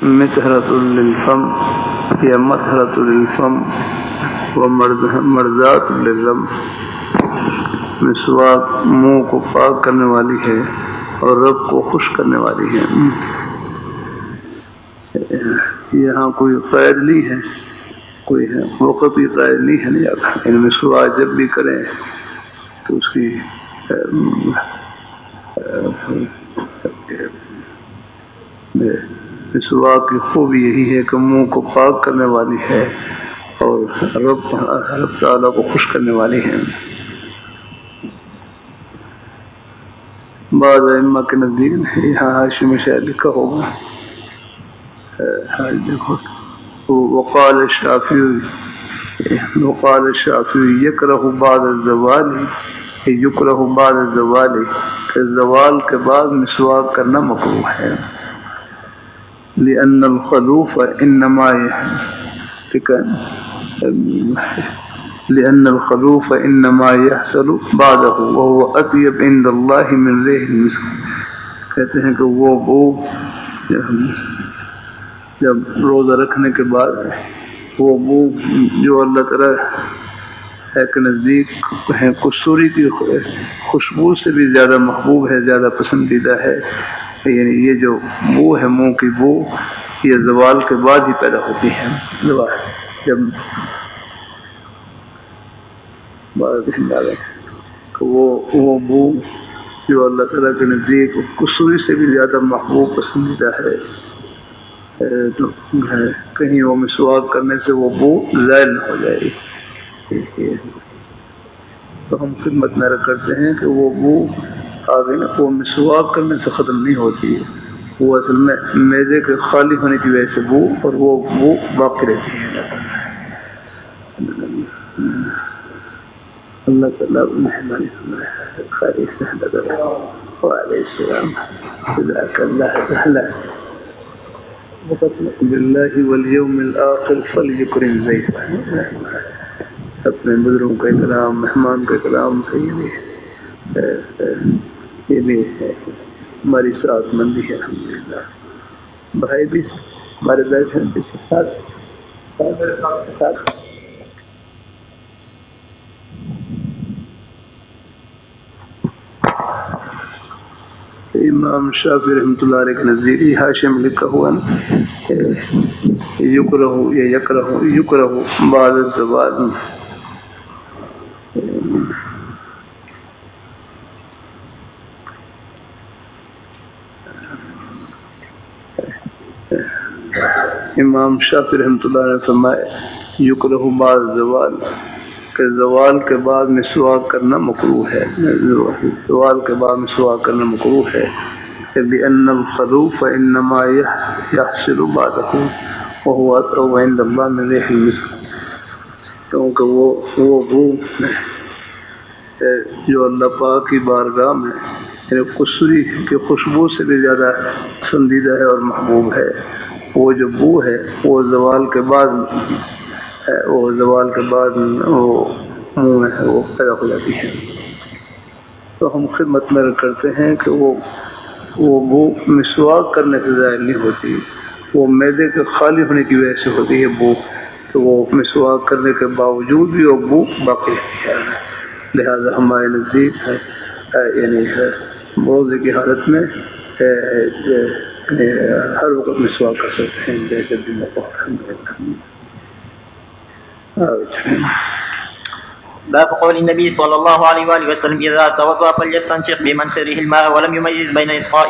مطہرۃ للفم یا مطہرۃ للفم و مرضات للرب، مسواک منہ کو پاک کرنے والی ہے اور رب کو خوش کرنے والی ہے۔ یہاں کوئی قید نہیں ہے، کوئی وقت کی قید نہیں ہے، یعنی مسواک جب بھی کریں تو اس کی مسواک کی خوبی یہی ہے کہ منہ کو پاک کرنے والی ہے اور رب تعالیٰ کو خوش کرنے والی ہے۔ بعض ائمہ کے نزدیک یہاں حاشی میں شاید لکھا ہوگا، دیکھو، وقال الشافعی یکرہ بعد الزوال، یکرہ بعد الزوال، کہ زوال کے بعد مسواک کرنا مکروہ ہے، لأن الخلوف انما لأن الخلوف انما يحصل بعده وهو اطيب عند الله من ريح المسك، کہتے ہیں کہ وہ بو جب روزہ رکھنے کے بعد وہ بو جو اللہ تعالیٰ کے نزدیک ہے کسوری کی خوشبو سے بھی زیادہ محبوب ہے، زیادہ پسندیدہ ہے، یعنی یہ جو بو ہے منہ کی بو یہ زوال کے بعد ہی پیدا ہوتی ہے، جب وہ بو جو اللہ تعالیٰ کے نزدیک کسوری سے بھی زیادہ محبوب پسندیدہ ہے، تو کہیں وہ مسواک کرنے سے وہ بو زائل نہ ہو جائے، تو ہم خدمت میں کرتے ہیں کہ وہ بو آگے نا وہ مسواک کرنے سے ختم نہیں ہوتی ہے، وہ اصل میں معدے کے خالی ہونے کی وجہ سے بو، اور وہ بو باقی رہتی ہے۔ اللہ تعالیٰ مہربانی خیر سے وعلیہ السلام، جزاک اللہ تعالی باللہ والیوم الآخر فلیکرم ضیفہ، اپنے بزرگوں کا اکرام، مہمان کا اکرام ہے، یہ بھی ہماری ساتھ مندی ہے الحمدللہ۔ بھائی بھی ہمارے بیٹھے ہیں پیچھے ساتھ امام شافعی رحمۃ اللہ علیہ کے نزدیک حاشیہ میں لکھا ہوا نا یکرہ بعد الزوال، امام شافعی رحمۃ اللہ علیہ نے فرمایا یکرہ بعد الزوال، کہ زوال کے بعد مسواک کرنا مکروہ ہے، زوال کے بعد مسواک کرنا مکروہ ہے، لأن الخلوف انما يحصل بعده وهو اطيب عند الله من ريح المسك، کیونکہ وہ بو جو اللہ پاک کی بارگاہ میں یعنی کسری کی خوشبو سے بھی زیادہ پسندیدہ ہے اور محبوب ہے، وہ جو بو ہے وہ زوال کے بعد وہ منہ میں وہ پیدا ہو جاتی ہے، تو ہم خدمت میں کرتے ہیں کہ وہ بو مسواک کرنے سے ظاہر نہیں ہوتی، وہ معدے کے خالی ہونے کی وجہ سے ہوتی ہے بو، تو وہ مسواک کرنے کے باوجود بھی وہ بو باقی رہتی ہے، لہذا ہمارے نزدیک ہے یعنی روزے کی حالت میں ہر وقت مسواک کر سکتے ہیں، جیسے بھی موقع باب قول النبي صلى الله عليه وآله وسلم إذا توضأ فليستنشق بمنخره الماء ولم يميز بين إسقاء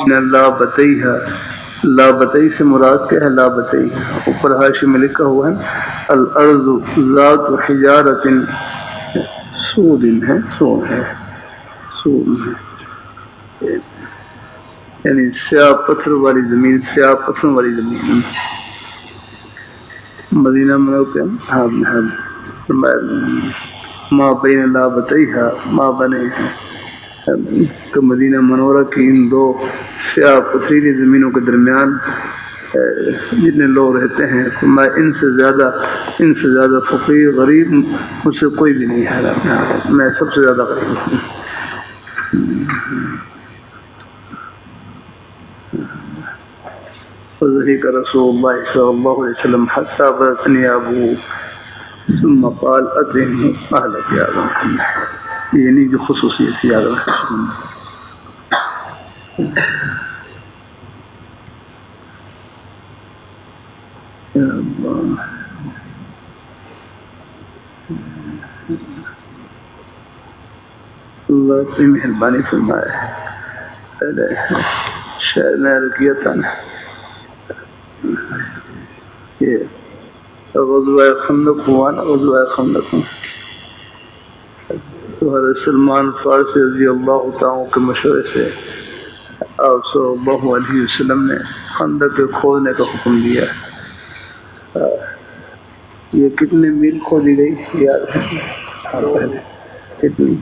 لا بتئی سے مراد کیا ہے؟ لا بتئی اوپر حاشی میں لکھا ہوا ہے الارض ذات حجارت سود ہے، یعنی سیاہ پتھر والی زمین، سیاہ پتھروں والی زمین، مدینہ میں ماں بین لا بتیہا ماں بنے کہ مدینہ منورہ کی ان دو سیاہ پتھریلی زمینوں کے درمیان جتنے لوگ رہتے ہیں، میں ان سے زیادہ فقیر غریب مجھ سے کوئی بھی نہیں ہے، میں سب سے زیادہ غریب ہوں۔ فضحك رسول الله صلى الله عليه وسلم حتى بدت ثيابه ثم قال أطعمه أهلك يا أبا محمد، یعنی جو خصوصیت یاد رکھیں. اللہ اپنی مہربانی فرمائے. پہلے شاید میں عرض کیا تھا نا کہ غزوہ خندق ہوا نا، غزوہ خندق تو حضرت سلمان فارسی رضی اللہ تعالیٰ کے مشورے سے آپ صلی اللہ علیہ وسلم نے خندق کے کھودنے کا حکم دیا. یہ کتنے میل کھودی گئی یاد ہے؟ پہلے کتنی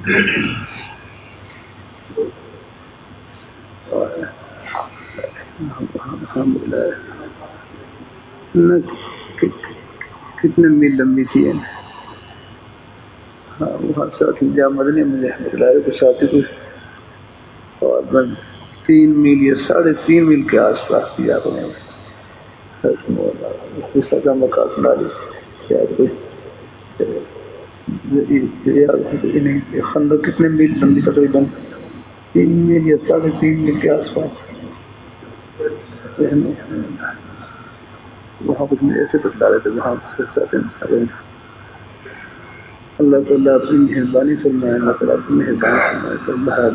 کتنے میل لمبی تھی. ہاں وہاں ساتھی جا مدنی مجھے کچھ ساتھی کچھ اور 3 میل یا 3.5 میل کے آس پاس دیا کا مقام ڈالی. خندق کتنے میل لمبی؟ تقریباً 3 میل یا 3.5 میل کے آس پاس. وہاں کچھ میں ایسے بتلا رہے تھے وہاں ساتھ. اللہ تعالیٰ اپنی مہربانی فرمائے، اللہ تعالیٰ اپنی مہربانی فرمائے.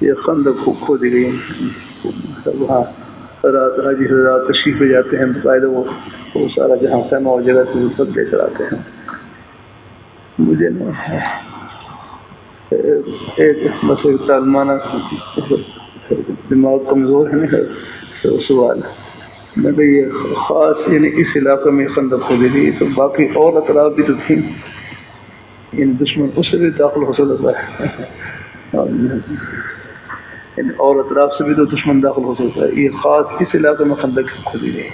یہ خندق کھودی گئی. وہاں رات حاجی حضرات تشریف لے جاتے ہیں باقاعدہ، وہ سارا جہاں خیمہ اور جگہ سے وہ سب لے کر آتے ہیں. مجھے نا ایک مسئلہ تعلمانہ دماغ کمزور ہے نا سوال میں کہ یہ خاص یعنی اس علاقے میں خندق کھودی گئی تو باقی اور اطراف بھی تو تھیں، یعنی دشمن اس سے بھی داخل ہو سکتا ہے، یعنی اور اطراف سے بھی تو دشمن داخل ہو سکتا ہے. یہ خاص اس علاقے میں خندق کھودی گئی.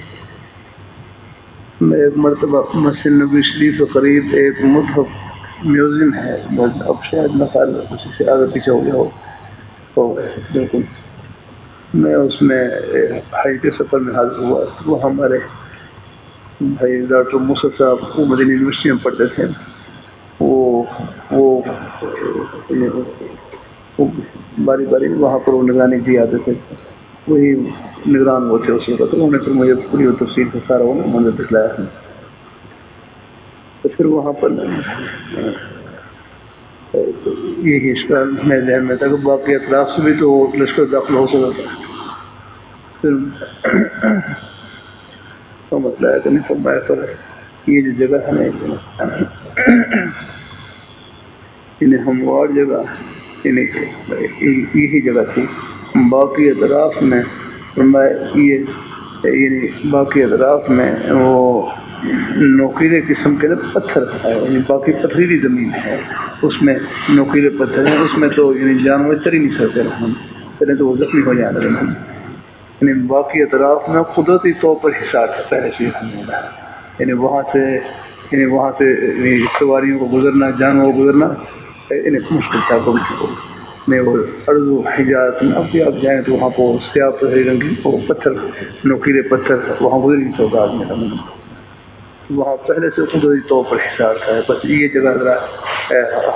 میں ایک مرتبہ مسجد نبی شریف کے قریب ایک متحف میوزیم ہے، اب شاید نہ خیال سے آگے پیچھے ہو گیا ہو بالکل. میں اس میں حج کے سفر میں حاضر ہوا تو وہ ہمارے بھائی ڈاکٹر موسیٰ صاحب وہ مدنی یونیورسٹی میں پڑھتے تھے. وہ باری باری وہاں پر وہ نگرانی دی آتے تھے، وہی نگران وہ تھے اس وقت. انہوں نے پھر مجھے پوری تفصیل سے سارا وہ منظر دکھلایا. تو پھر وہاں پر تو یہی اشکال میرے ذہن میں تھا کہ باقی اطراف سے بھی تو لشکر داخل ہو سکتا تھا. پھر تو مسئلہ ہے کہ نہیں فرمایا پر یہ جو جگہ ہے نا انہیں ہموار جگہ یہی جگہ تھی. باقی اطراف میں یعنی باقی اطراف میں وہ نوکیلے قسم کے پتھر ہے، یعنی باقی پتھریلی زمین ہے، اس میں نوکیلے پتھر ہیں. اس میں تو یعنی جانور چل ہی نہیں سکتے، ہم چلیں تو وہ زخمی ہو جانے لگے. یعنی باقی اطراف میں قدرتی طور پر حصار تھا پہلے سے. یعنی وہاں سے سواریوں کو گزرنا، جانوروں کو گزرنا مشکل تھا. میں وہ عرض و حجاز میں اب بھی آپ جائیں تو وہاں کو سیاہ پتھری رنگ کی وہ پتھر نوکیلے پتھر وہاں گزر نہیں سکتا آدمی. وہاں پہلے سے قدرتی طور پر حصار تھا. بس یہ جگہ ذرا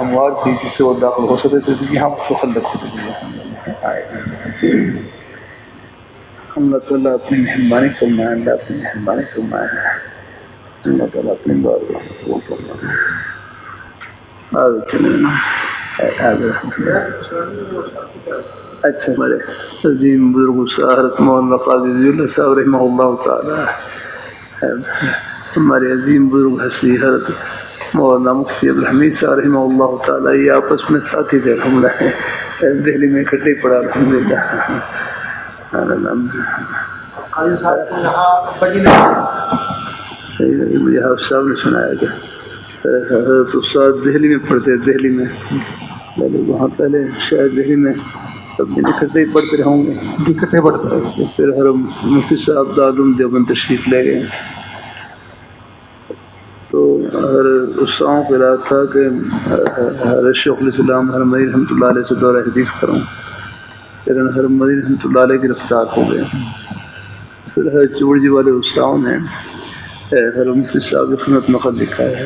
ہموار تھی جس سے وہ داخل ہو سکتے تھے. یہاں تو خندق ہوتی تھی. اللہ تعالیٰ اپنی مہربانی فرمائے، اللہ اپنی مہربانی فرمائے، اللہ تعالیٰ اپنی بات وہ فرمائے. اچھا ہمارے عظیم بزرگ حضرت مولانا قاضی ضیاء اللہ صاحب رحمہ اللہ تعالیٰ، ہمارے عظیم بزرگ حسین حضرت مولانا مفتی عبدالحمید صاحب رحمہ اللہ تعالیٰ، یہ آپس میں ساتھی تھے. الحمدللہ دہلی میں اکٹھے پڑھا الحمدللہ. مجھے حافظ صاحب نے سنایا کہ حضرت استاد دہلی میں پڑھتے، دہلی میں وہاں پہلے شاید دہلی میں سب دن اکٹھے ہی پڑھتے رہوں گے، اکٹھے پڑھتے. پھر ہر مفتی صاحب دارالعلوم دیوبند تشریف لے گئے تو ہر استاذوں کو ارادہ تھا کہ حضرت شیخ الاسلام حرم مدینہ رحمۃ اللہ علیہ سے دورہ حدیث کروں، لیکن حرم مدینہ رحمۃ اللہ علیہ گرفتار ہو گئے. پھر حضرت چوڑجی والے استاؤں نے حضرت مفتی صاحب کی خدمت میں خط لکھا ہے،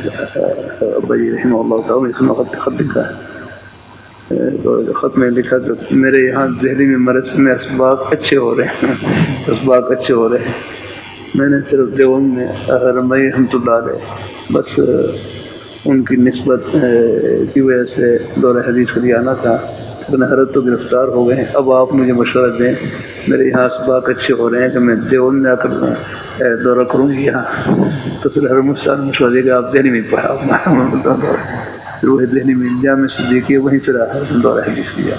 ابھی رحمہ اللہ تعالیٰ نے خط لکھا ہے. تو خط میں لکھا کہ میرے یہاں دہلی میں مرض میں اسباق اچھے ہو رہے ہیں، اسباق اچھے ہو رہے ہیں. میں نے صرف دیوبند میں رمائی رحمۃ اللہ علیہ بس ان کی نسبت کی وجہ سے دورہ حدیث کے لیے آنا تھا، لیکن حضرت تو گرفتار ہو گئے ہیں. اب آپ مجھے مشورہ دیں، میرے یہاں اسباق اچھے ہو رہے ہیں کہ میں دیوبند میں آ کر دورہ کروں گی یہاں. تو پھر حضرت مفتی صاحب نے مشورہ دیا کہ آپ دہلی میں پڑھا. پھر وہ دہلی میں جامع صدیقیہ وہیں پھر دورہ حدیث کیا.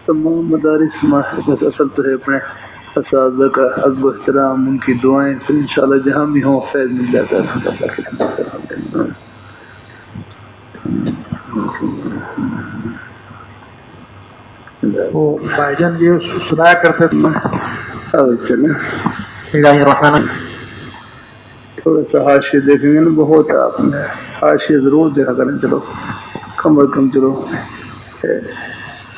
تمام مدارس بس اصل تو ہے اپنے اساتذہ کا ادب و احترام، ان کی دعائیں، پھر انشاءاللہ جہاں بھی ہوں فیض مل جاتا ہے. وہ بھائی جان یہ سنایا کرتے تھے. چلیں تھوڑا سا حاشیے دیکھیں گے نا، بہت آپ نے حاشیے ضرور دیکھا کریں. چلو کم از کم چلو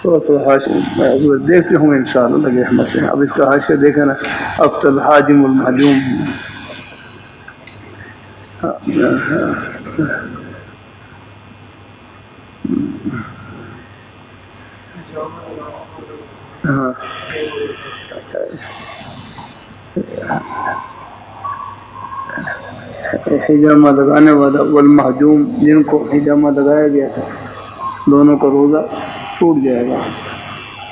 تھوڑا تھوڑا حاشیے دیکھتے ہوں گے انشاءاللہ لگے احمد سے. اب اس کا حاشیہ دیکھیں نا، افت الحاجم المحجوم. ہاں حجامہ لگانے والا والمحجوم، جن کو حجامہ لگایا گیا ہے دونوں کا روزہ ٹوٹ جائے گا.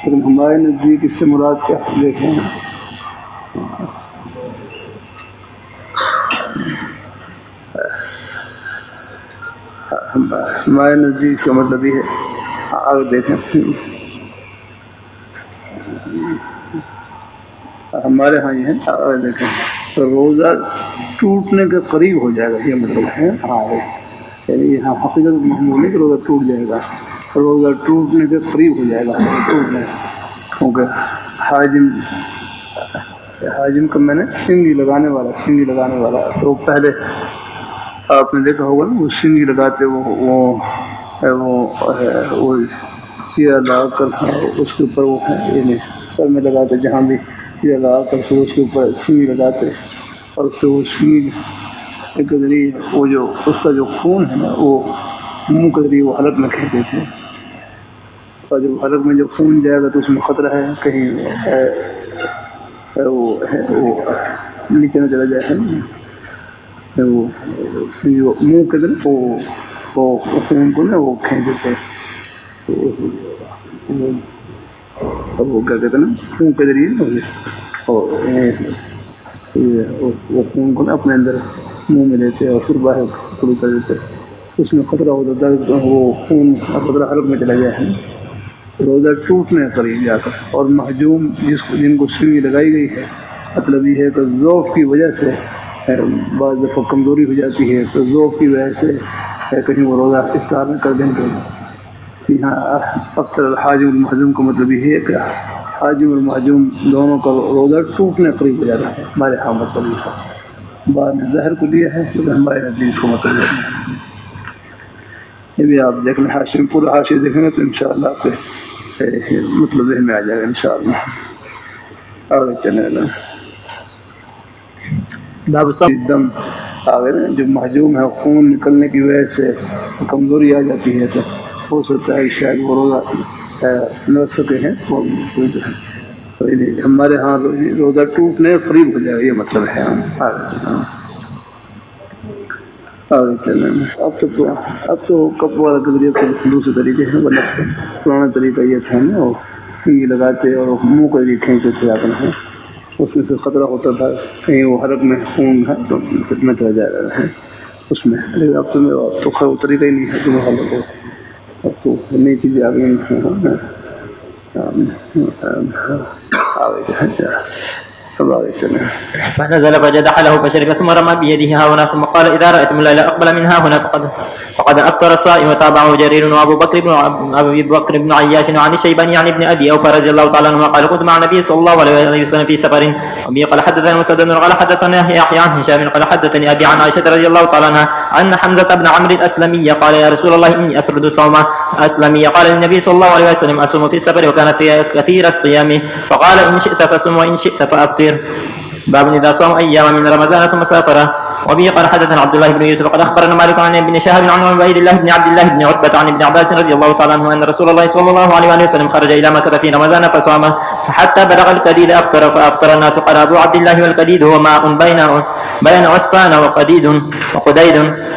لیکن ہمارے نزدیک اس سے مراد کیا دیکھیں. ہمارے نزدیک اس کا مطلب یہ ہے، آگے دیکھیں ہمارے ہاں یہ ہے، آگے دیکھیں روزہ ٹوٹنے کے قریب ہو جائے گا، یہ مطلب ہے. ہاں یعنی یہاں حقیقت محمول ہے کہ روزہ ٹوٹ جائے گا، روزہ ٹوٹنے کے قریب ہو جائے گا، ٹوٹ جائے گا. کیونکہ حاجم کا میں نے سنگی لگانے والا تو پہلے آپ نے دیکھا ہوگا نا، وہ سنگی لگاتے وہ چیرا لگا کر اس کے اوپر وہ ہے یعنی سر میں لگاتے، جہاں بھی چیرا لگا کر پھر اس کے اوپر سنگی لگاتے، اور پھر وہ سنگی کے ذریعے وہ جو اس کا جو خون ہے نا وہ منہ کے ذریعے وہ حلق میں کھینچتے تھے. اور جب حلق میں جو خون جائے گا تو اس میں خطرہ ہے کہیں وہ نیچے نہ چلا جائے نا، وہ منہ کے ذریعے وہ خون کو نا وہ کھینچتے تھے. اب وہ کیا کہتے ہیں نا، خون کے ذریعے وہ خون کو نا اپنے اندر منہ میں لیتے اور پھر باہر شروع کر دیتے. اس میں خطرہ ہوتا درد، وہ خون خطرہ حلق میں چلا گیا ہے، روزہ ٹوٹنے قریب جا کر. اور محجوم جن کو سوئی لگائی گئی ہے، مطلب یہ ہے کہ ذوق کی وجہ سے بعض دفعہ کمزوری ہو جاتی ہے، تو ذوق کی وجہ سے کہیں وہ روزہ افطار نہ کر دیں گے. یہاں اکثر الحاجم المحجوم کا مطلب یہ ہے کہ حاجم اور محجوم دونوں کا روزہ ٹوٹنے قریب ہو جاتا ہے. ہمارے ہاں مطلب یہ ہے، بعد میں ظاہر کو لیا ہے لیکن ہمارے حدیث کو مطلب ہے. یہ بھی آپ دیکھ لیں، حاشیے پورا حاشیے دیکھیں گے تو انشاءاللہ آپ کے مطلب ذہن میں آ جائے گا انشاءاللہ. آگے چلے دم آگے جو محجوم ہے، خون نکلنے کی وجہ سے کمزوری آ جاتی ہے، تو ہو سکتا ہے شاید وہ روزہ نہ رکھ سکے ہیں. ہمارے ہاں روزہ ٹوٹنے قریب ہو جائے گا، یہ مطلب ہے. آگے چلیں. اب تو کپ والا کے ذریعے دوسرے طریقے ہیں، ورنہ پرانا طریقہ یہ تھا نا، وہ سنگی لگاتے اور منہ کے ذریعے کھینچتے تھے اپنا ہے. اس میں سے خطرہ ہوتا تھا کہیں وہ حلق میں خون ہے تو کتنا چلا جا رہا ہے اس میں. لیکن اب تو خیر وہ طریقہ ہی نہیں ہے تمہیں حلق ہو، اب تو نئی چیزیں آ گئی. فنزل فجدح له فشرب ثم رمى بيده ها هنا ثم قال إذا رأيتم الليل أقبل من ها هنا فقد أفطر الصائم. وتابعه جرير وأبو بكر بن عياش عن الشيباني عن ابن أبي أوفى رضي الله تعالى عنه قال كنت مع النبي صلى الله عليه وسلم في سفر. وبه قال حدثني مسدد قال حدثني يحيى عن هشام قال حدثني أبي عن عائشة رضي الله تعالى عنها أن حمزة بن عمرو الأسلمي قال يا رسول الله إني أسرد الصوم. أسلمي قال للنبي صلى الله عليه وسلم أصوم في السفر وكانت كثير صيامه فقال إن شئت فصم وإن شئت فأفطر. باب إذا صام أيام من رمضان ثم سافر. وبه قال حدثنا عبد الله بن يوسف قد أخبرنا مالك عن ابن شهاب عن عبيد الله بن عبد الله بن عتبة عن ابن عباس رضي الله تعالى عنه أن رسول الله صلى الله عليه وسلم خرج إلى مكة في رمضان فصام فحتى بلغ الكديد أفطر فأفطر الناس. قال أبو عبد الله والكديد هو ماء بين عسفان وقديد.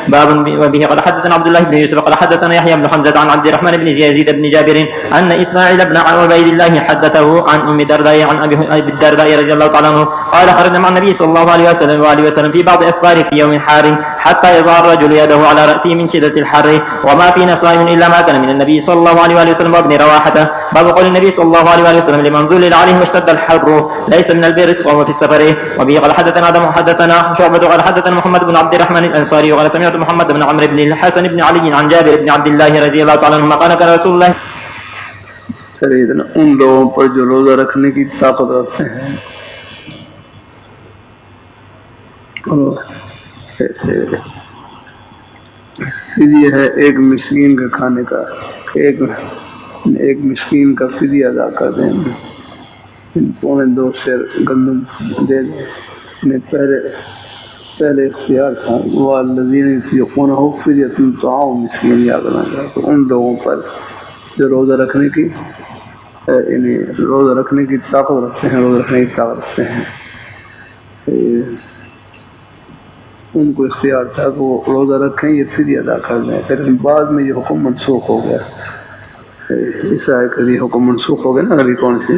باب. وبه قال حدثنا عبد الله بن يوسف قال حدثنا يحيى بن حمزة عن عبد الرحمن بن يزيد بن جابر أن إسماعيل بن عبيد الله حدثه عن أم الدرداء عن أبي الدرداء رضي الله تعالى عنه قال خرجنا مع النبي صلى الله عليه وسلم في بعض أسفاره في يوم حار حتى يضع الرجل يده على رأسه من شدة الحر وما فينا صائم إلا ما كان من النبي صلى الله عليه وسلم وابن رواحة. باب قول النبي صلى الله عليه وسلم لمن ظلل عليه واشتد الحر ليس من البر الصوم في السفر. وبه قال حدثنا آدم حدثنا شعبة قال حدثنا محمد بن عبد الرحمن الأنصاري وقال سمعت محمد بن عمرو بن الحسن بن علي عن جابر بن عبد الله رضي الله تعالى عنهما قال كان رسول الله. ان لوگوں پر جو روزہ رکھنے کی طاقت رکھتے ہیں فدیہ ہے ایک مسکین کا کھانے کا، ایک مسکین کا فدیہ ادا کر دیں، 2.25 سیر گندم دے دیں. پہلے اختیار تھا والذین یطیقونہ فدیۃ طعام مسکین یا کرنا چاہتا. تو ان لوگوں پر جو روزہ رکھنے کی طاقت رکھتے ہیں ان کو اختیار تھا کہ وہ روزہ رکھیں، یہ فدیہ ادا کر دیں. لیکن بعد میں یہ حکم منسوخ ہو گیا. اس آیت کا یہ حکم منسوخ ہو گیا نا. ابھی کون سی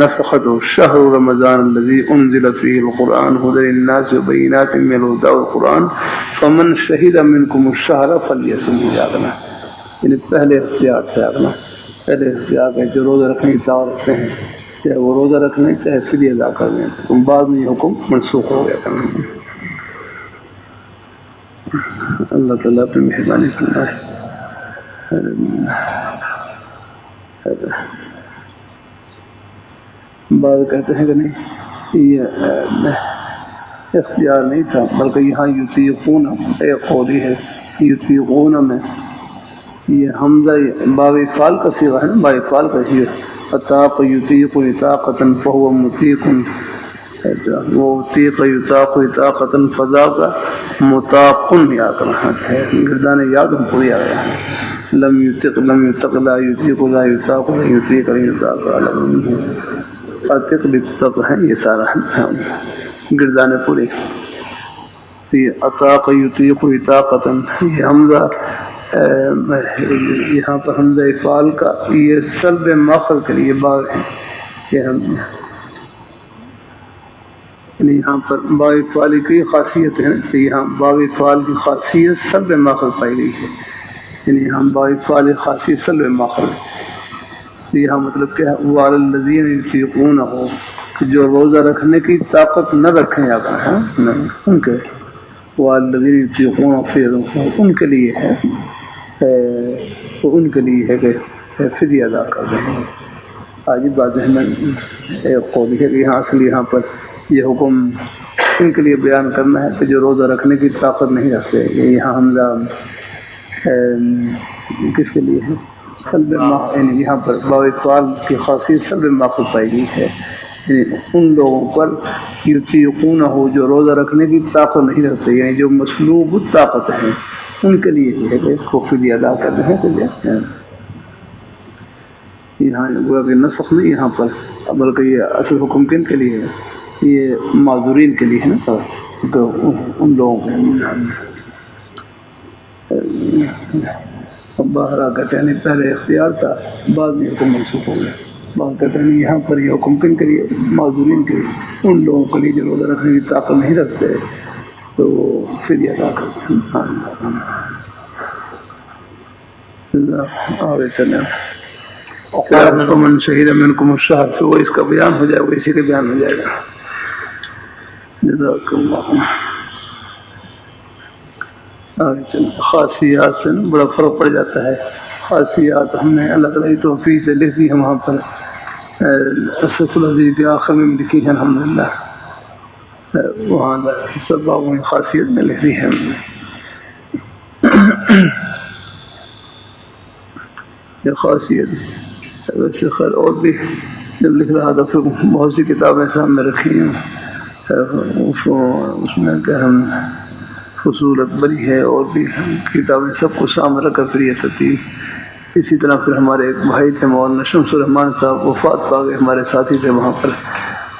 نسخت شہر رمضان الذی انزل فیہ القرآن ہدی للناس وبینات من الہدی والقرآن فمن شہد منکم الشہر فلیصمہ. یعنی پہلے اختیار تھا اپنا، پہلے اختیار ہے جو روزہ رکھنے کی طاقت رکھتے ہیں چاہے وہ روزہ رکھ لیں چاہے فدیہ ادا کر لیں. بعد میں یہ حکم منسوخ ہو گیا. اللہ تعالیٰ اپنی مہربانی فرمائے. بعض کہتے ہیں کہ نہیں یہ اختیار نہیں تھا بلکہ یہاں یطیقون ایک قولی ہے. یطیقون میں یہ حمزہ باب افعال کا صیغہ ہے نا، باب افعال کا ہی اطاق یطیق اطاقۃ فهو مطیق وطیق یطاق اطاقۃ فذاک مطاق. یاد رہا ہے گردان یاد ہم پوری آ گیا ہے. لم یطق لا یطیق لا یطاق لا یطیق لا یطاق عتق بتق ہے. یہ سارا گردان پوری. یہ اطاق یطیق اطاقۃ یہ حمزہ یہاں پر حمزہ افعال کا یہ سلب ماخذ کے لیے باب ہے. یعنی یہاں پر باب افعال کی خاصیت ہے کہ یہاں باب افعال کی خاصیت سلب ماخذ پائی گئی ہے. یعنی یہاں باب افعال خاصیت سلب ماخذ. یہاں مطلب کیا ہے والذین یطیقونہ جو روزہ رکھنے کی طاقت نہ رکھیں یا ان کے والذین یطیقونہ ان کے لیے ہے تو ان کے لیے ہے کہ فدیہ ادا کر رہے ہیں. آج بات ہے ایک قول ہے کہ یہاں پر یہ حکم ان کے لیے بیان کرنا ہے کہ جو روزہ رکھنے کی طاقت نہیں رکھتے. یہاں حمزہ کس کے لیے ہے سلب ماخذ. یہاں پر باب افعال کی خاصیت سلب ماخذ پائی گئی ہے. ان لوگوں پر یطیقونہ جو روزہ رکھنے کی طاقت نہیں رکھتے یعنی جو مسلوب طاقت ہیں ان کے لیے یہ ہے کہ فدیہ ادا کرتے ہیں. یہاں گویا کہ نسخ نہیں یہاں پر بلکہ یہ اصل حکم کن کے لیے ہے، یہ معذورین کے لیے ہے نا. تو ان لوگوں کو باہر کہتے ہیں پہلے اختیار تھا بعد میں حکم منسوخ ہو گیا. بات کہتے ہیں یہاں پر یہ حکم کن کے لیے معذورین کے لیے، ان لوگوں کے لیے جو روزہ رکھنے کی طاقت نہیں رکھتے تو فدیہ ادا کرتے ہیں. آگے چلیں. وقال ابن عمر فمن شہید منکم الشہر، پھر وہ اس کا بیان ہو جائے گا، اسی کے بیان ہو جائے گا. جزاک اللہ. خاصیات سے نا بڑا فرق پڑ جاتا ہے. خاصیات ہم نے اللہ تعالیٰ کی توفیق سے لکھ دی ہے، وہاں پر اسف العزیز کے آخر میں لکھی ہے الحمدللہ. وہاں سب بابوں کی خاصیت میں لکھ دی ہے ہم نے. یہ خاصیت ویسے خیر اور بھی جب لکھ رہا تھا پھر بہت سی کتابیں سامنے رکھی ہیں. اس میں کہ ہم فصول اکبری ہے اور بھی کتابیں سب کو سامنے رکھ کر پھر یہ ترتیب. اسی طرح پھر ہمارے ایک بھائی تھے مولانا شمس الرحمان صاحب، وفات پا گئے، ہمارے ساتھی تھے وہاں پر.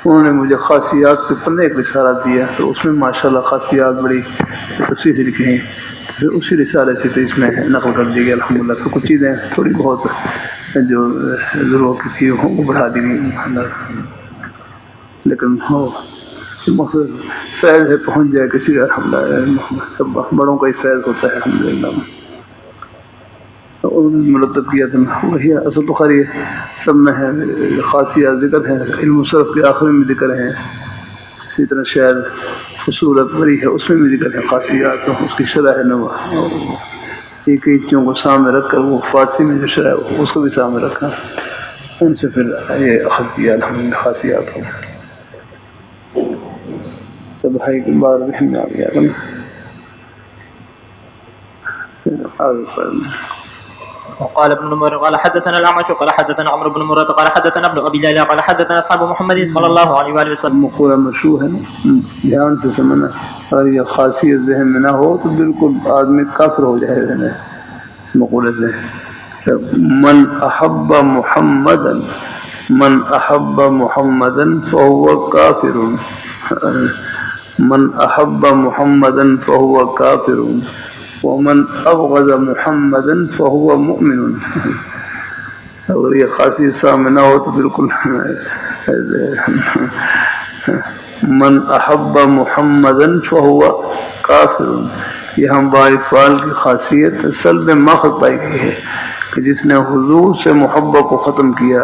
انہوں نے مجھے خاصیات کے پڑھنے ایک رسالہ دیا، تو اس میں ماشاءاللہ خاصیات بڑی تفصیل سے لکھی ہیں. پھر اسی رسالے سے تو اس میں نقل کر دی گئی الحمدللہ. پھر کچھ چیزیں تھوڑی بہت جو ضرورت کی تھی وہ بڑھا دی گئی، لیکن ہو مقصد فیض ہے پہنچ جائے کسی کا الحمدللہ. سب بڑوں کا ہی فیض ہوتا ہے الحمدللہ. مرتب کیا تھا وہی اصل بخاری سب میں ہے، خاصیات ذکر ہے. علم صرف کے آخر میں بھی ذکر ہے. اسی طرح شاید فصول اکبری ہے، اس میں بھی ذکر ہے خاصیات. اس کی شرح ہے نو ایک ایک چیزوں کو سامنے رکھ کر وہ فارسی میں جو شرح ہے اس کو بھی سامنے رکھا، ان سے پھر یہ اخذ کیا الحمدللہ خاصیات ہو. تو بھائی کے بعد ذہن میں آ گیا وقال ابن عمر قال حدثنا الاعمش قال حدثنا عمرو بن مرة قال حدثنا ابن ابي ليلى قال حدثنا اصحاب محمد صلى الله عليه واله وسلم. مقولہ مشہور ہے نا، دھیان سے سمجھنا. اگر یہ خاصیت ذہن میں نہ ہو تو بالکل آدمی کافر ہو جائے گا اس مقولے سے. من احب محمدا من احب محمدا فهو کافر، من احب محمدا فهو کافر ومن ابغض محمدا فهو مؤمن. اگر یہ خاصیت سامنے نہ ہو تو بالکل من احب محمدا فهو کافر. یہاں باعفال کی خاصیت سلب ماخذ پائی گئی ہے کہ جس نے حضور سے محبت کو ختم کیا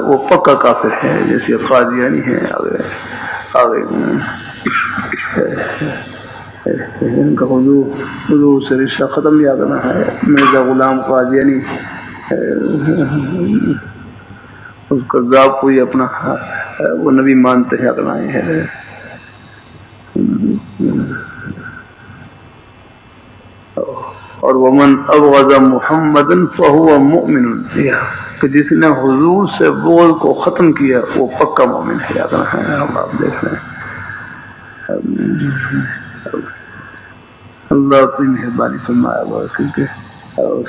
وہ پکا کافر ہے. جیسے قادیانی ہے، آگے ان کا حضور سے رشتہ ختم کیا کرنا ہے. مرزا غلام قادیانی اس کذاب کو یہ اپنا وہ نبی مانتے ہیں اپنا یہ ہے. اور ومن ابغض محمدا فهو مؤمن، کہ جس نے حضور سے بغض کو ختم کیا وہ پکا مومن ہے. ہم آپ دیکھ رہے ہیں اللہ اپنی مہربانی فرمایا. کیونکہ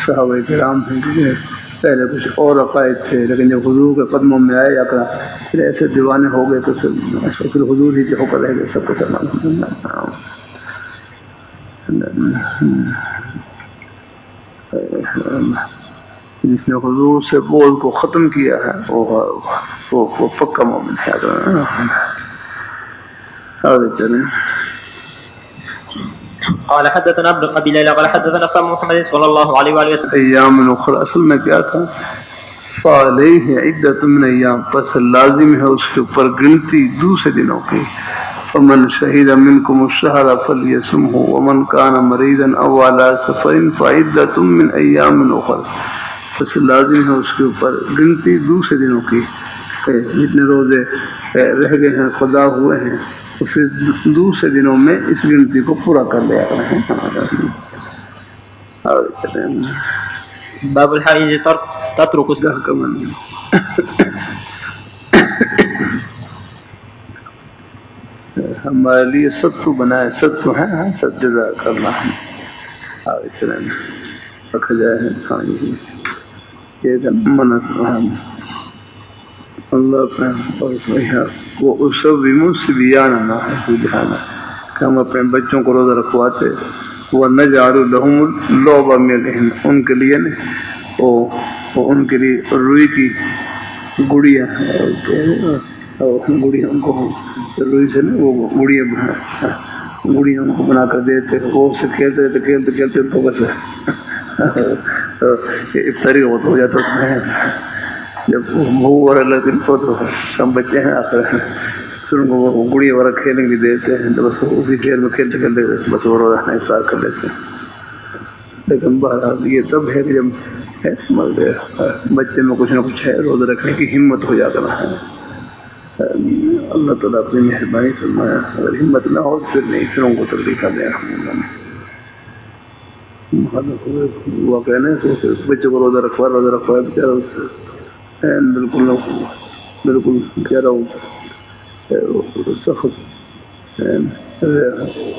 صحابہ کرام ہیں، کیونکہ پہلے کچھ اور عقائد تھے، لیکن جب حضور کے قدموں میں آئے یا پھر ایسے دیوانے ہو گئے تو پھر حضور ہی کے ہو کر رہ گئے سب کو سلام. جس نے حضور سے بغض کو ختم کیا ہے وہ پکا مومن ہے. قال حدثنا ابن ابي ليلى قال حدثنا صاحب محمد صلى الله عليه واله وسلم. ایام الاخرى اصل میں کیا تھا؟ فعلیہ عدۃ من ایام، پس لازم ہے اس کے اوپر گنتی دوسرے دنوں کی. فمن شہد منکم الشہر فلیصمہ ومن کان مریضا او علی سفر فعدۃ من ایام اخرى. پس لازم ہے اس کے اوپر گنتی دوسرے دنوں کی. جتنے روزے رہ گئے ہیں قضا ہوئے ہیں تو پھر دوسرے دنوں میں اس گنتی کو پورا کر لیا کریں. باب الحائض تترك الصلاة. ہمارے لیے ستو بنائے، ستو ہے ہاں ست جزا کرنا ہے. آگے چلیں رکھا جائے ہاں یہ منس اللہ وہ اسب صبیانہ ہے کہ ہم اپنے بچوں کو روزہ رکھواتے. وہ نجعل لهم اللعب من الہن، ان کے لیے وہ ان کے لیے روئی کی گڑیاں ان کو روئی سے وہ گڑیاں ان کو بنا کر دیتے. وہ اس سے کھیلتے ان کو بس افطاری ہو جاتا اس میں جب بہو اور اللہ دل کو تو سب بچے ہیں آخر ان کو وہ گڑی وغیرہ کھیلنے کے لیے دیتے ہیں تو بس اسی کھیل میں کھیلتے کھیلتے بس وہ روزہ افطار کر لیتے ہیں. لیکن بہرحال یہ تب ہے کہ جب بچے میں کچھ نہ کچھ ہے روزہ رکھنے کی ہمت ہو جاتا ہے. اللہ تعالیٰ اپنی مہربانی فرمایا. اگر ہمت نہ ہو تو پھر نہیں، پھر ان کو تکلیف دے رہا واقعہ نہیں تو بچے کو روزہ رکھوا بیچارہ بالکل کہہ رہا ہوں سخت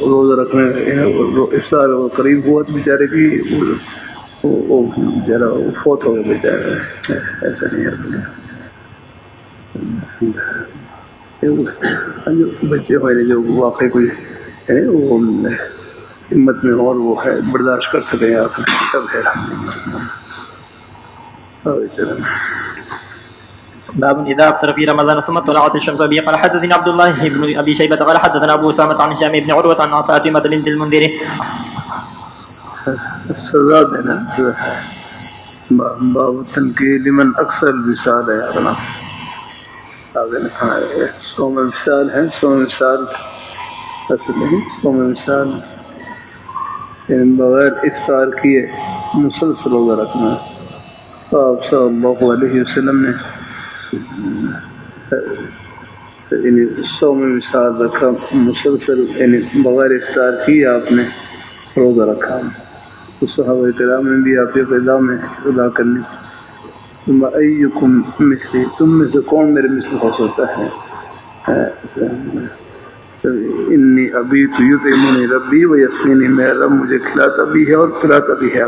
روزہ رکھنے افطار قریب ہوا تو بیچارے کی وہ بیچارہ فوت ہو گیا بیچارہ. ایسا نہیں ہے بچے ہوئے جو واقعی کوئی ہے وہ ہمت میں اور وہ ہے برداشت کر سکیں آپ سب ہے. باب اذا افطر في رمضان ثم طلعت الشمس به. قال حدثنا عبد الله بن ابي شيبه قال حدثنا ابو اسامه عن هشام بن عروه عن فاطمه بنت المنذر. سزا دینا باب تنقیل لمن اکثر الوصال ہے اپنا سوم وصال ہے. سوم وصال اصل نہیں، سوم وصال یعنی بغیر افطار کیے مسلسل روزہ رکھنا. آپ صلی اللہ علیہ وسلم نے یعنی سوم وصال رکھا مسلسل، یعنی بغیر افطار کیے آپ نے روزہ رکھا. تو صحابہ کرام نے بھی آپ کے پیدا میں ادا کرنی. ایکم مثلی، تم میں سے کون میرے مثل ہو سکتا ہے. انی ابیت یطعمنی ربی و یسقینی، میرا رب مجھے کھلاتا بھی ہے اور پلاتا بھی ہے.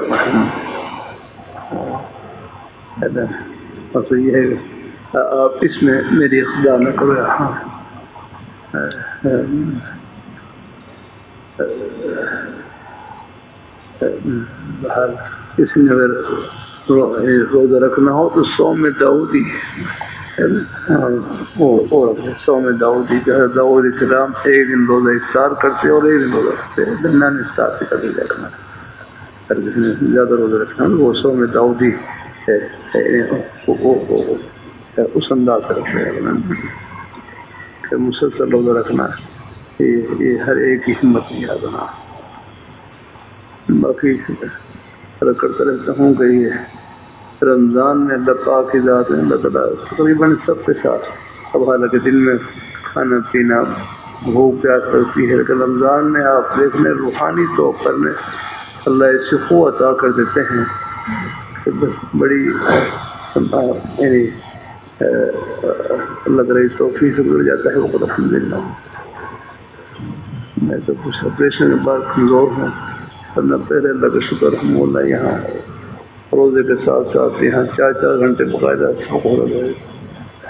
بس یہ ہے آپ اس میں میری خدا نہ کرو. بہر اس نے اگر روزہ رکھنا ہو تو سوم داؤدی سوم داؤدی کہ حضرت داؤد علیہ السلام ایک دن روزہ افطار کرتے اور ایک دن روزہ رکھتے. درمیان افطار سے کبھی رکھنا، اگر کسی نے زیادہ روزہ رکھنا وہ سوم داؤدی اس انداز سے رکھتے ہیں کہ مسلسل روزہ رکھنا. یہ ہر ایک کی ہمت نہیں آتا. باقی کرتا رہتا ہوں کہ یہ رمضان میں اللہ پاک کی ذات ہے. اللہ تعالیٰ تقریباً سب کے ساتھ، اب حالانکہ دل میں کھانا پینا بھوک پیاس کرتی ہے، لیکن رمضان میں آپ دیکھنے روحانی طور پر میں اللہ ایسی قوت عطا کر دیتے ہیں کہ بس بڑی یعنی اللہ تعالیٰ توفیق سے گزر جاتا ہے. وہ الحمدللہ میں تو کچھ آپریشن کے بعد کمزور ہوں، ورنہ پہلے اللہ کا شکر الحمد للہ یہاں روزے کے ساتھ ساتھ یہاں 4 گھنٹے باقاعدہ سبق ہو رہا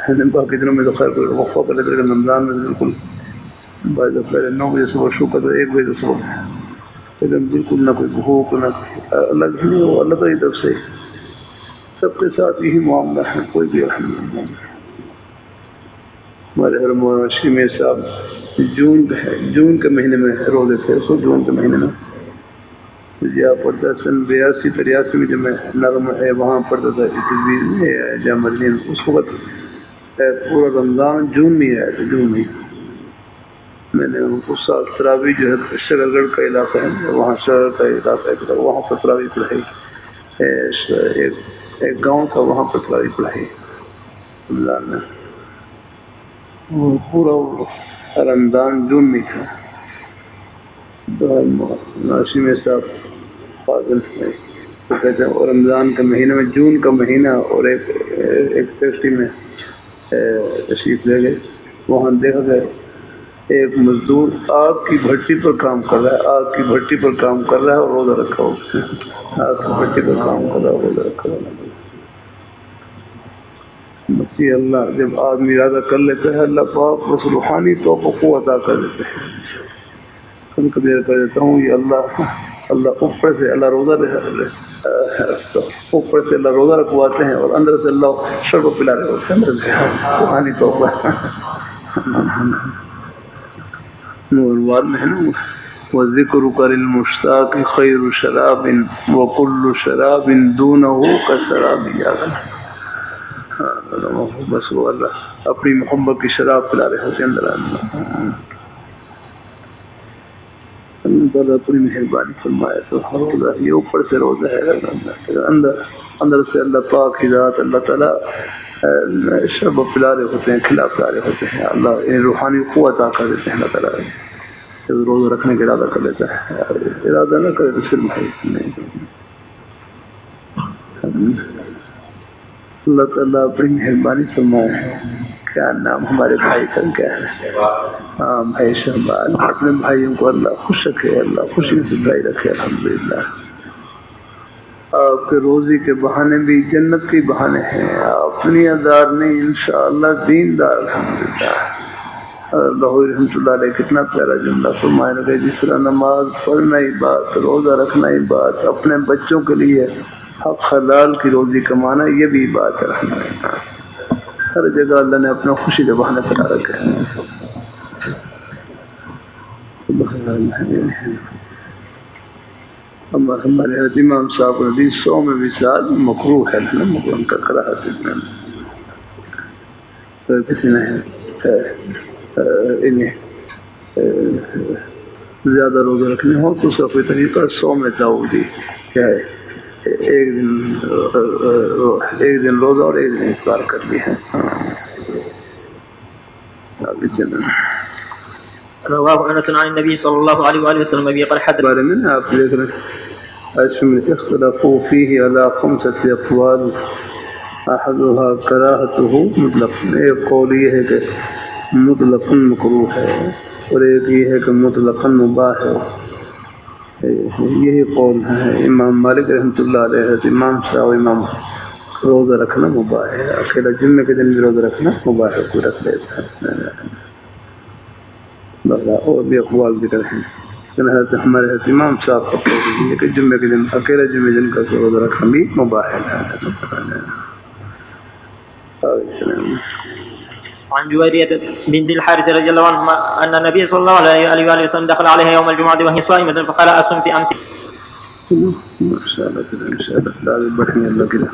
ہے. باقی دنوں میں تو خیر کوئی وقفہ کر لیتے، لیکن رمضان میں بالکل پہلے 9 بجے صبح شروع کرتے 1 بجے سے صبح، لیکن بالکل نہ کوئی بھوک نہ الگ ہی وہ اللہ تعالیٰ کی طرف سے سب کے ساتھ یہی معاملہ ہے. کوئی بھی الحمد للہ. ہمارے حرم مولانا میں صاحب جون کے مہینے میں روزے تھے. اس کو جون کے مہینے میں یا پڑھتا سن 82-83 میں جب میں نغم وہاں پڑھتا تھا تجویز میں جامع مدنی، اس وقت پورا رمضان جون میں آیا تھا. جون میں میں نے اس سال تراویح جو ہے شکر گڑھ کا علاقہ ہے، وہاں شہر کا علاقہ ہے، وہاں پر تراویح پڑھائی. ایک گاؤں تھا وہاں پر تراویح پڑھائی رمضان میں. پورا رمضان جون میں تھا. ناشی میں صاحب فاضل وہ کہتے ہیں اور رمضان کے مہینے میں جون کا مہینہ، اور ایک فیکٹری میں تشریف لے گئے. وہاں دیکھا گیا ایک مزدور آگ کی بھٹی پر کام کر رہا ہے، آگ کی بھٹی پر کام کر رہا ہے اور روزہ رکھا ہو. آگ کی بھٹی پر کام کر رہا ہے، روزہ رکھا ہوا. مسیح اللہ جب آدمی ارادہ کر لیتا ہے اللہ پاک بس روحانی طور پر قوت عطا کر دیتے ہیں. کبھی کبھی کر دیتا ہوں یہ اللہ اوپر سے اللہ روزہ رکھواتے ہیں اور اندر سے اللہ شربت پلا رہے ہوتے ہیں اندر سے روحانی طور پر. نور میں ہے نا وذکرک للمشتاق خیر شراب وکل شراب دونہ کسراب. بس وہ اللہ اپنی محبت کی شراب پلا رہے ہوتے اندر اللہ تعالیٰ اپنی مہربانی فرمائے تو روزہ یہ اوپر سے روزہ ہے اندر سے اللہ پاک کی ذات اللہ تعالیٰ شرب پلا رہے ہوتے ہیں کھلا پلا رہے ہوتے ہیں اللہ روحانی قوت عطا کر دیتے ہیں اللہ تعالیٰ جب روزہ رکھنے کا ارادہ کر لیتا ہے ارادہ نہ کرے تو پھر نہیں اللہ تعالیٰ اپنی مہربانی فرمائے کیا نام ہمارے بھائی کا کیا ہے ہاں بھائی شہباز اپنے بھائیوں کو اللہ خوش رکھے اللہ خوشی سے بھائی رکھے الحمدللہ آپ کے روزی کے بہانے بھی جنت کے بہانے ہیں آپ دنیا دار نہیں انشاءاللہ دیندار الحمدللہ اللہ رحمۃ اللہ علیہ کتنا پیارا جملہ فرمائے لگے جس طرح نماز پڑھنا ہی بات روزہ رکھنا ہی بات اپنے بچوں کے لیے حق حلال کی روزی کمانا یہ بھی بات ہے ہر جگہ اللہ نے اپنا خوشی کا بہانہ بنا رکھا ہے ہمارے حضرت امام صاحب نے 100 میں وصال مکروہ ہے نا ان کا کراہت اگر کسی نے انہیں زیادہ روزہ رکھنے ہو تو اس کا کوئی طریقہ 100 میں داؤدی کیا ہے ایک دن روزہ اور ایک دن افطار کر لی ہے رواه انس عن النبي صلى الله عليه واله وسلم ابي قال حدث بارے میں آپ دیکھ رہے ہیں اشمل اختلافوا فيه على 5 اقوال احدها كراهته مطلق ایک قول یہ ہے کہ مطلقاً مکروہ ہے اور ایک یہ ہے کہ مطلقاً مباح ہے یہی قول ہے امام مالک رحمۃ اللہ علیہ امام صاحب امام روزہ رکھنا مباح ہے اکیلا جمعے کے دن بھی روزہ رکھنا مباح ہے کوئی رکھ لیتا ہے اور بھی اقوال ذکر ہیں حضرت ہمارے حضرت امام صاحب کا قول ہے کہ جمعے کے دن اکیلا جمعے دن کا روزہ رکھنا بھی مباح ہے عن جويرية بنت الحارث رضي الله عنها أن النبي صلى الله عليه وآله وسلم دخل عليها يوم الجمعة وهي صائمة فقال أصمت أمس ما شاء الله كده إن شاء الله لا بحني الله كده